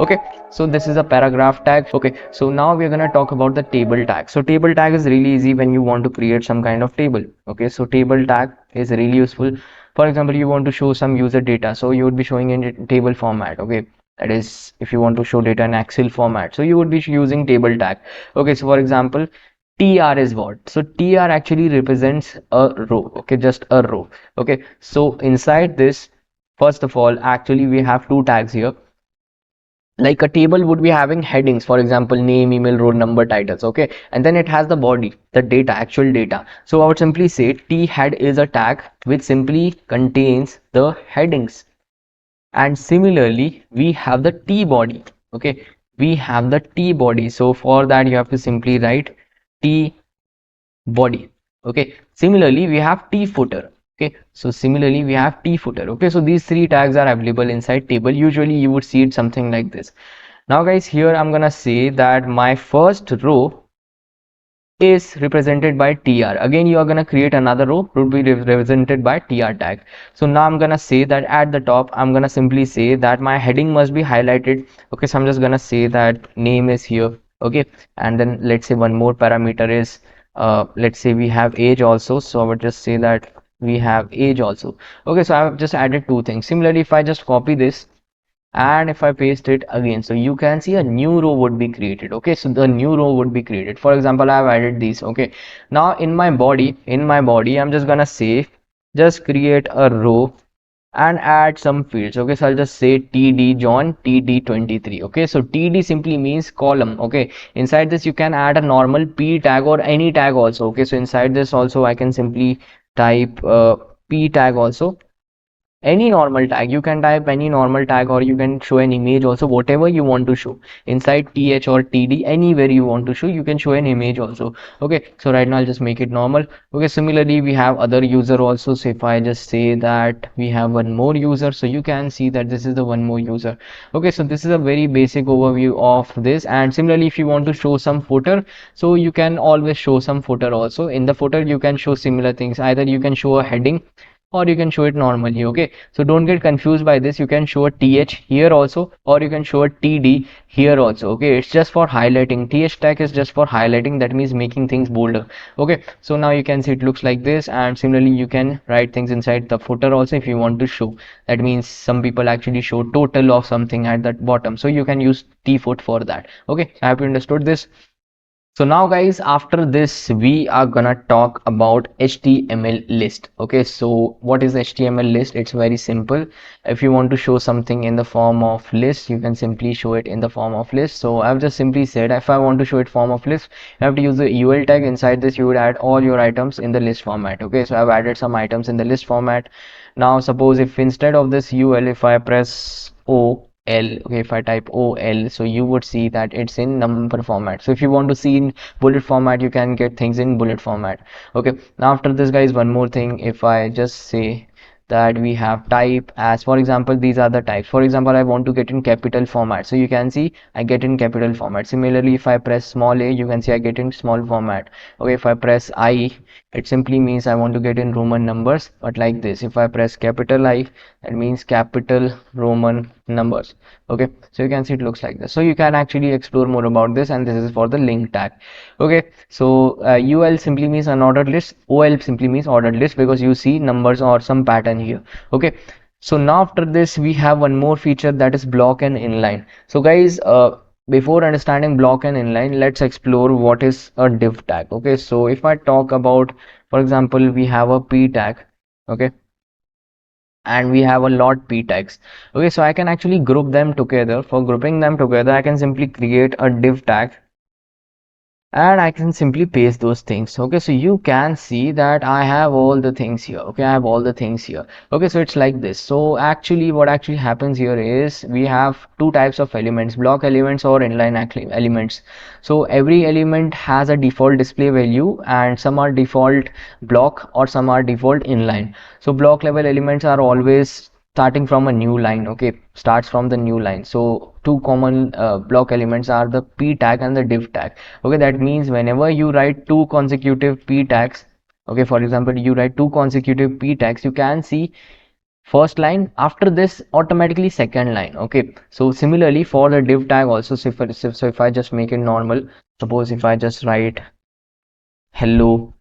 Okay, so this is a paragraph tag. Okay, so now we're gonna talk about the table tag. So table tag is really easy when you want to create some kind of table. Okay, so table tag is really useful. For example, you want to show some user data, so you would be showing in a table format. Okay, that is if you want to show data in Excel format, so you would be using table tag. Okay, so for example, TR is what? So TR actually represents a row. Okay, just a row. Okay, so inside this, first of all, actually we have two tags here. Like a table would be having headings, for example, name, email, roll number, titles. Okay, and then it has the body, the data, actual data. So I would simply say T head is a tag which simply contains the headings. And similarly we have the T body. Okay, we have the T body, so for that you have to simply write T body. Okay, similarly we have T footer. Okay, so similarly we have T footer. Okay, so these three tags are available inside table. Usually you would see it something like this. Now guys, here I'm gonna say that my first row is represented by TR. Again, you are gonna create another row would be represented by TR tag. So now I'm gonna say that at the top I'm gonna simply say that my heading must be highlighted. Okay, so I'm just gonna say that name is here. Okay, and then let's say one more parameter is let's say we have age also, so I would just say that we have age also. Okay, so I've just added two things. Similarly, if I just copy this and if I paste it again, so you can see a new row would be created. Okay, so the new row would be created. For example, I have added these. Okay, now in my body I'm just gonna say just create a row and add some fields. Okay, so I'll just say TD John TD23. Okay, so TD simply means column. Okay, inside this you can add a normal P tag or any tag also. Okay, so inside this also I can simply type P tag also, any normal tag. You can type any normal tag, or you can show an image also, whatever you want to show inside th or td, anywhere you want to show you can show an image also. Okay, so right now I'll just make it normal. Okay, similarly we have other user also. So if I just say that we have one more user, so you can see that this is the one more user. Okay, so this is a very basic overview of this. And similarly, if you want to show some footer, so you can always show some footer also. In the footer you can show similar things, either you can show a heading or you can show it normally. Okay, so don't get confused by this. You can show a th here also, or you can show a td here also. Okay, it's just for highlighting. Th tag is just for highlighting, that means making things bolder. Okay, so now you can see it looks like this. And similarly you can write things inside the footer also if you want to show. That means some people actually show total of something at that bottom, so you can use tfoot for that. Okay, I have you understood this. So now guys, after this we are gonna talk about HTML list. Okay, so what is HTML list? It's very simple. If you want to show something in the form of list, you can simply show it in the form of list. So I've just simply said if I want to show it form of list, you have to use the UL tag. Inside this you would add all your items in the list format. Okay, so I've added some items in the list format. Now suppose if instead of this UL, if I press O L, okay, if I type OL, so you would see that it's in number format. So if you want to see in bullet format, you can get things in bullet format. Okay, now after this guys, one more thing. If I just say that we have type as, for example, these are the types. For example, I want to get in capital format, so you can see I get in capital format. Similarly, if I press small a, you can see I get in small format. Okay, if I press I, it simply means I want to get in Roman numbers, but like this. If I press capital I, that means capital Roman numbers. Okay, so you can see it looks like this. So you can actually explore more about this, and this is for the link tag. Okay, so UL simply means unordered list, OL simply means ordered list, because you see numbers or some pattern here. Okay, so now after this we have one more feature, that is block and inline. So guys, before understanding block and inline, let's explore what is a div tag. Okay, so if I talk about, for example, we have a p tag. Okay, and we have a lot p tags. Okay, so I can actually group them together. For grouping them together, I can simply create a div tag and I can simply paste those things. Okay, so you can see that I have all the things here. Okay, I have all the things here. Okay, so it's like this. So actually what actually happens here is we have two types of elements, block elements or inline elements. So every element has a default display value, and some are default block or some are default inline. So block level elements are always starting from a new line. Okay, starts from the new line. So two common block elements are the p tag and the div tag. Okay, that means whenever you write two consecutive p tags, okay, for example, you write two consecutive p tags, you can see first line, after this automatically second line. Okay, so similarly for the div tag also, so if I just make it normal, suppose if I just write hello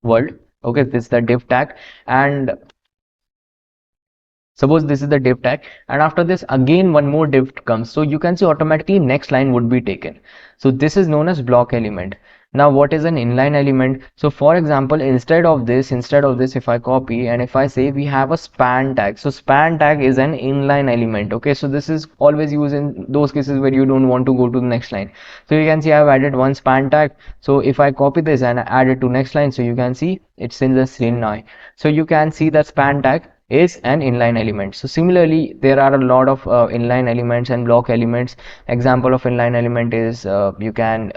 world, okay, this is the div tag, and suppose this is the div tag, and after this again one more div comes, so you can see automatically next line would be taken. So this is known as block element. Now what is an inline element? So for example, instead of this if I copy and if I say we have a span tag, so span tag is an inline element. Okay, so this is always used in those cases where you don't want to go to the next line. So you can see I've added one span tag. So if I copy this and add it to next line, so you can see it's in the same line. So you can see that span tag is an inline element. So similarly, there are a lot of inline elements and block elements. Example of inline element is you can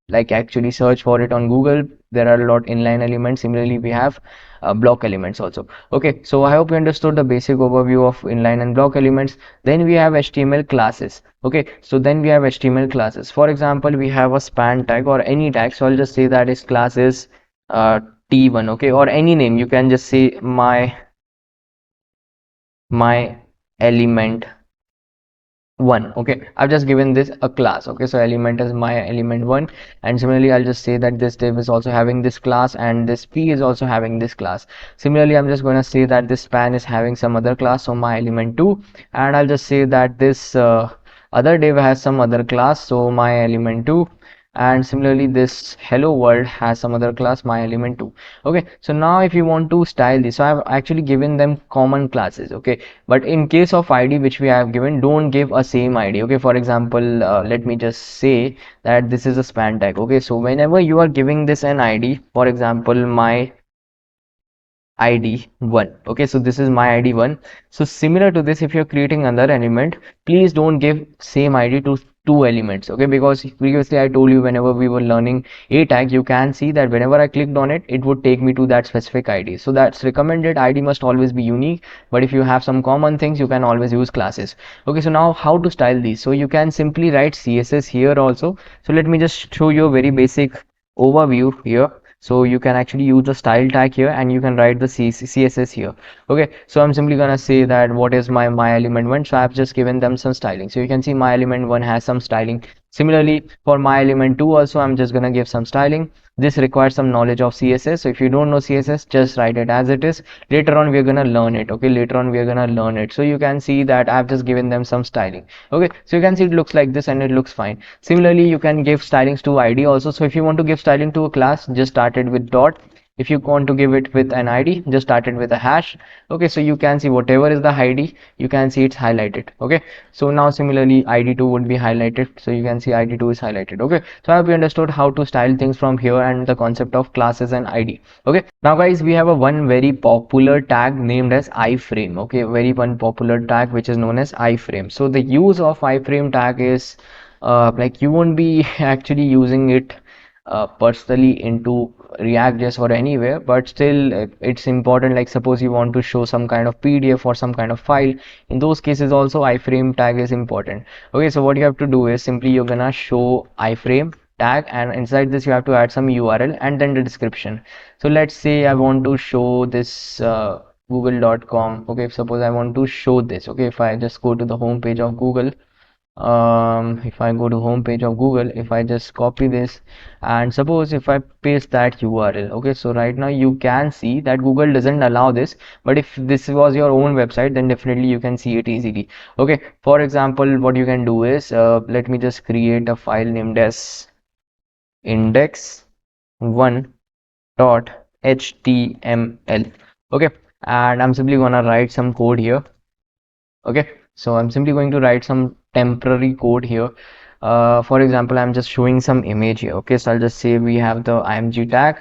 like actually search for it on Google. There are a lot inline elements. Similarly, we have block elements also. Okay, so I hope you understood the basic overview of inline and block elements. Then we have HTML classes. Okay, so then we have HTML classes. For example, we have a span tag or any tag. So I'll just say that its class is uh, T1. Okay, or any name. You can just say my element 1. Okay, I've just given this a class. Okay, so element is my element 1, and similarly I'll just say that this div is also having this class and this p is also having this class. Similarly, I'm just going to say that this span is having some other class, so my element 2, and I'll just say that this other div has some other class, so my element 2, and similarly this hello world has some other class, my element 2. Okay, so now if you want to style this, so I've actually given them common classes. Okay, but in case of id which we have given, don't give a same id. Okay, for example, let me just say that this is a span tag. Okay, so whenever you are giving this an id, for example my id 1. Okay, so this is my id 1. So similar to this, if you're creating another element, please don't give same id to two elements. Okay, because previously I told you whenever we were learning a tag, you can see that whenever I clicked on it, it would take me to that specific id. So that's recommended. Id must always be unique, but if you have some common things, you can always use classes. Okay, so now how to style these? So you can simply write css here also. So let me just show you a very basic overview here. So you can actually use the style tag here and you can write the css here. Okay, so I'm simply gonna say that what is my element 1. So I've just given them some styling. So you can see my element 1 has some styling. Similarly for my element 2 also, I'm just gonna give some styling. This requires some knowledge of css, so if you don't know css, just write it as it is. Later on we're gonna learn it. Okay, later on we're gonna learn it. So you can see that I've just given them some styling. Okay, so you can see it looks like this and it looks fine. Similarly, you can give stylings to id also. So if you want to give styling to a class, just start it with dot. If you want to give it with an id, just start it with a hash. Okay, so you can see whatever is the id, you can see it's highlighted. Okay, so now similarly id2 would be highlighted, so you can see id2 is highlighted. Okay, so I hope you understood how to style things from here and the concept of classes and id. Okay, now guys, we have a one very popular tag named as iframe. Okay, very one popular tag which is known as iframe. So the use of iframe tag is like you won't be actually using it personally into React.js or anywhere, but still it's important. Like suppose you want to show some kind of PDF or some kind of file, in those cases also iframe tag is important. Okay, so what you have to do is simply you're gonna show iframe tag, and inside this you have to add some URL and then the description. So let's say I want to show this google.com. okay, suppose I want to show this. Okay, if I just go to the home page of Google, if I go to home page of Google, if I just copy this and suppose if I paste that URL. Okay, so right now you can see that Google doesn't allow this, but if this was your own website, then definitely you can see it easily. Okay, for example, what you can do is let me just create a file named as index1.html. okay, and I'm simply gonna write some code here. Okay, so I'm simply going to write some temporary code here. For example, I'm just showing some image here. Okay, so I'll just say we have the img tag,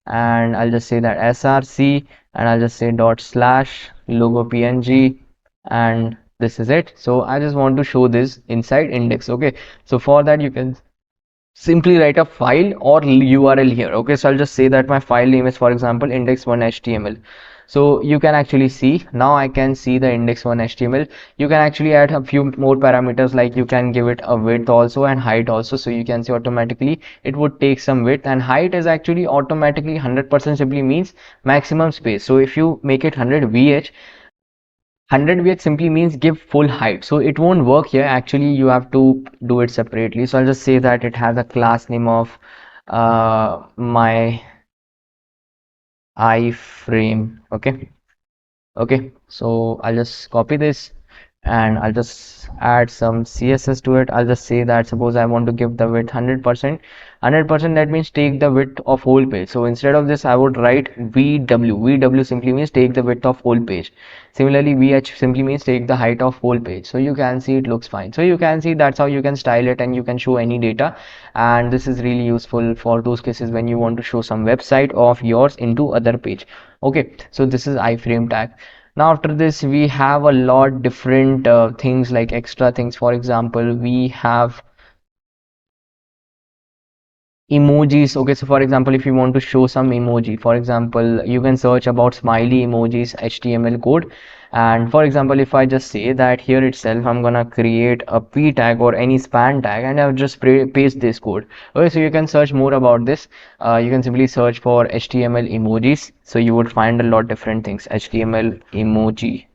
and I'll just say that src, and I'll just say dot slash logo png, and this is it. So I just want to show this inside index. Okay, so for that you can simply write a file or URL here. Okay, so I'll just say that my file name is, for example, index1 html. So you can actually see, now I can see the index1 HTML. You can actually add a few more parameters, like you can give it a width also and height also. So you can see automatically it would take some width, and height is actually automatically 100% simply means maximum space. So if you make it 100 VH, 100 VH simply means give full height. So it won't work here. Actually, you have to do it separately. So I'll just say that it has a class name of my iframe. Okay, so I'll just copy this and I'll just add some CSS to it. I'll just say that suppose I want to give the width 100%. 100%, that means take the width of whole page. So instead of this I would write VW. VW simply means take the width of whole page. Similarly, VH simply means take the height of whole page. So you can see it looks fine. So you can see that's how you can style it, and you can show any data. And this is really useful for those cases when you want to show some website of yours into other page. Okay, so this is iframe tag. Now after this we have a lot different things, like extra things. For example, we have emojis. Okay, so for example, if you want to show some emoji, for example, you can search about smiley emojis HTML code. And for example, if I just say that here itself I'm gonna create a p tag or any span tag, and I'll just paste this code. Okay, so you can search more about this. You can simply search for HTML emojis, so you would find a lot different things. HTML emoji.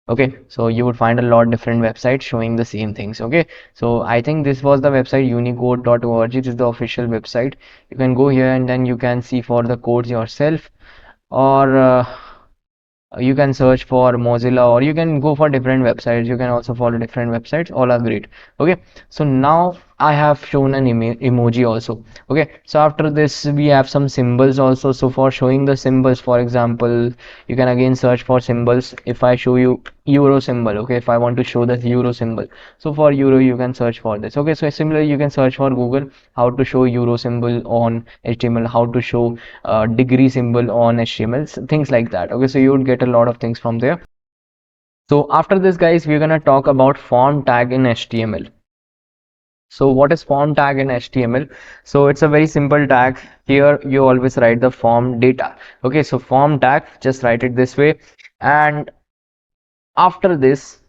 Okay, so you would find a lot different websites showing the same things. Okay, so I think this was the website unicode.org. This is the official website. You can go here and then you can see for the codes yourself, or you can search for Mozilla, or you can go for different websites. You can also follow different websites, all are great. Okay, so now I have shown an emoji also. Okay, so after this we have some symbols also. So for showing the symbols, for example, you can again search for symbols. If I show you euro symbol, okay, if I want to show the euro symbol, so for euro you can search for this. Okay, so similarly you can search for Google how to show euro symbol on HTML, how to show degree symbol on HTML, things like that. Okay, so you would get a lot of things from there. So after this, guys, we're gonna talk about form tag in HTML. So what is form tag in HTML? So it's a very simple tag. Here you always write the form data. Okay, so form tag, just write it this way. And after this,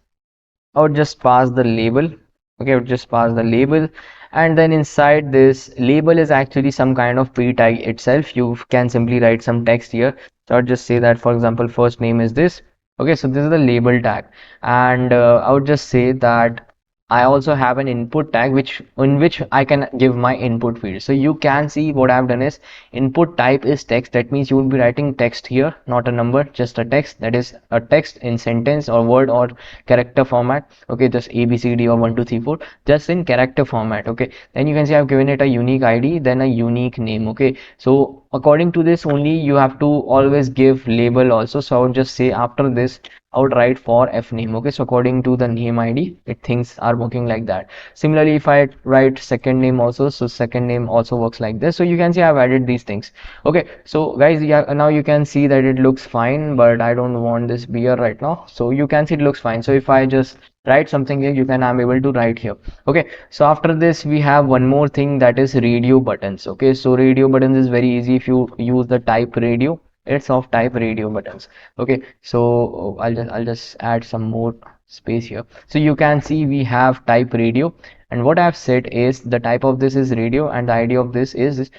I would just pass the label. Okay, I would just pass the label, and then inside this label is actually some kind of p tag itself. You can simply write some text here. So I'll just say that, for example, first name is this. Okay, so this is the label tag, and I would just say that I also have an input tag in which I can give my input field. So you can see what I've done is input type is text. That means you will be writing text here, not a number, just a text. That is a text in sentence or word or character format. Okay, just A B C D or 1 2 3 4, just in character format. Okay, then you can see I've given it a unique ID, then a unique name. Okay, so according to this only you have to always give label also. So I would just say after this I would write for f name. Okay, so according to the name ID, things are working like that. Similarly, if I write second name also, so second name also works like this. So you can see I've added these things. Okay, so guys, yeah, now you can see that it looks fine, but I don't want this beer right now. So you can see it looks fine. So if I just write something here, I'm able to write here. Okay, so after this we have one more thing, that is radio buttons. Okay, so radio buttons is very easy. If you use the type radio, it's of type radio buttons. Okay, so I'll just add some more space here. So you can see we have type radio, and what I've said is the type of this is radio, and the ID of this is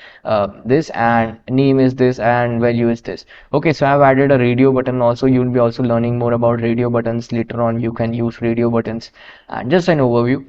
this, and name is this, and value is this. Okay, so I've added a radio button also. You'll be also learning more about radio buttons later on. You can use radio buttons, and just an overview.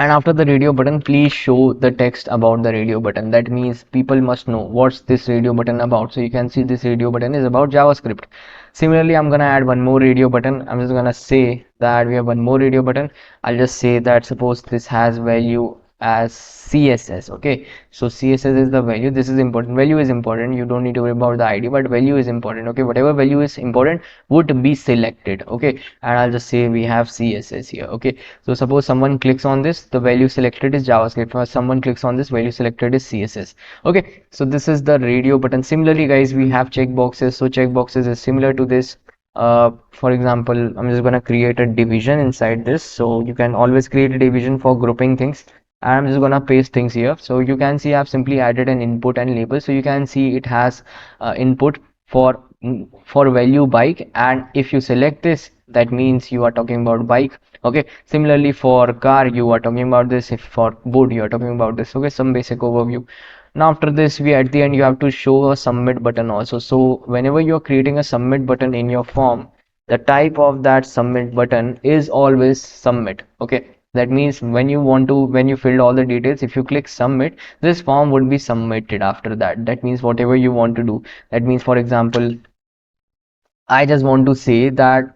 And after the radio button, please show the text about the radio button. That means people must know what's this radio button about. So you can see this radio button is about JavaScript. Similarly, I'm gonna add one more radio button. I'm just gonna say that we have one more radio button. I'll just say that suppose this has value as CSS. Okay, so CSS is the value. This is important. Value is important. You don't need to worry about the ID, but value is important. Okay, whatever value is important would be selected. Okay, and I'll just say we have CSS here. Okay, so suppose someone clicks on this, the value selected is JavaScript. Or someone clicks on this, value selected is CSS. Okay, so this is the radio button. Similarly, guys, we have checkboxes. So checkboxes is similar to this. For example, I'm just gonna create a division inside this. So you can always create a division for grouping things. I'm just gonna paste things here. So you can see I've simply added an input and label. So you can see it has input for for value bike, and if you select this, that means you are talking about bike. Okay, similarly for car you are talking about this, if for boat you are talking about this. Okay, some basic overview. Now after this, we at the end you have to show a submit button also. So whenever you're creating a submit button in your form, the type of that submit button is always submit. Okay, that means when you filled all the details, if you click submit, this form would be submitted after that. That means whatever you want to do. That means, for example, I just want to say that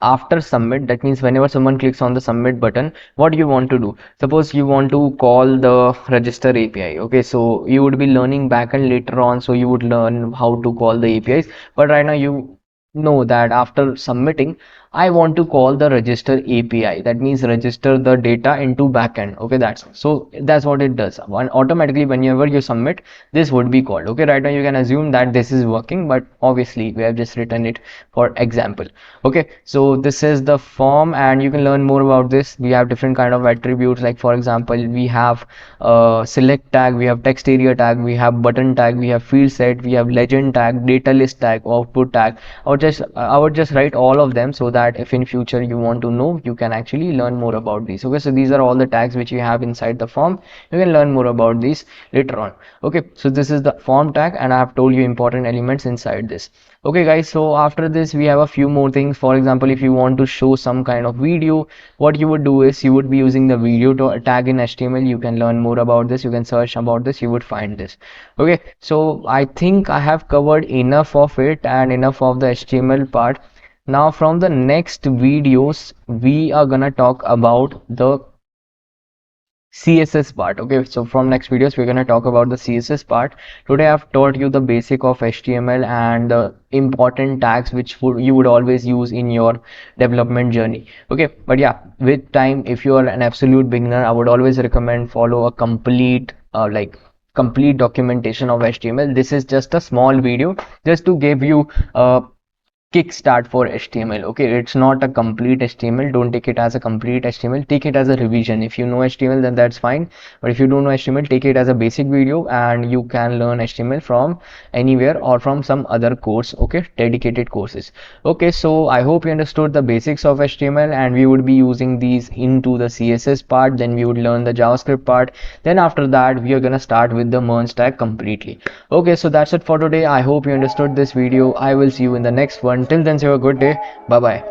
after submit, that means whenever someone clicks on the submit button, what you want to do, suppose you want to call the register API. Okay, so you would be learning backend later on, so you would learn how to call the APIs, but right now you know that after submitting, I want to call the register API. That means register the data into backend. Okay, that's what it does. Automatically whenever you submit, this would be called. Okay, right now you can assume that this is working, but obviously we have just written it for example. Okay, so this is the form, and you can learn more about this. We have different kind of attributes, like for example, we have select tag, we have text area tag, we have button tag, we have field set, we have legend tag, data list tag, output tag. I would just write all of them, so that if in future you want to know, you can actually learn more about these. Okay, so these are all the tags which you have inside the form. You can learn more about these later on. Okay, so this is the form tag, and I have told you important elements inside this. Okay guys, so after this we have a few more things. For example, if you want to show some kind of video, what you would do is you would be using the video to tag in HTML. You can learn more about this, you can search about this, you would find this. Okay, so I think I have covered enough of it and enough of the HTML part. Now from the next videos we are gonna talk about the CSS part. Okay, so from next videos we're going to talk about the CSS part. Today I've taught you the basic of HTML and the important tags which you would always use in your development journey. Okay, but yeah, with time, if you are an absolute beginner, I would always recommend follow a complete documentation of HTML. This is just a small video just to give you kickstart for HTML. Okay, it's not a complete HTML. Don't take it as a complete HTML, take it as a revision. If you know HTML, then that's fine, but if you don't know HTML, take it as a basic video, and you can learn HTML from anywhere or from some other course. Okay, dedicated courses. Okay, so I hope you understood the basics of HTML, and we would be using these into the CSS part, then we would learn the JavaScript part, then after that we are gonna start with the merge tag completely. Okay, so that's it for today. I hope you understood this video. I will see you in the next one. Till then, have a good day. Bye bye.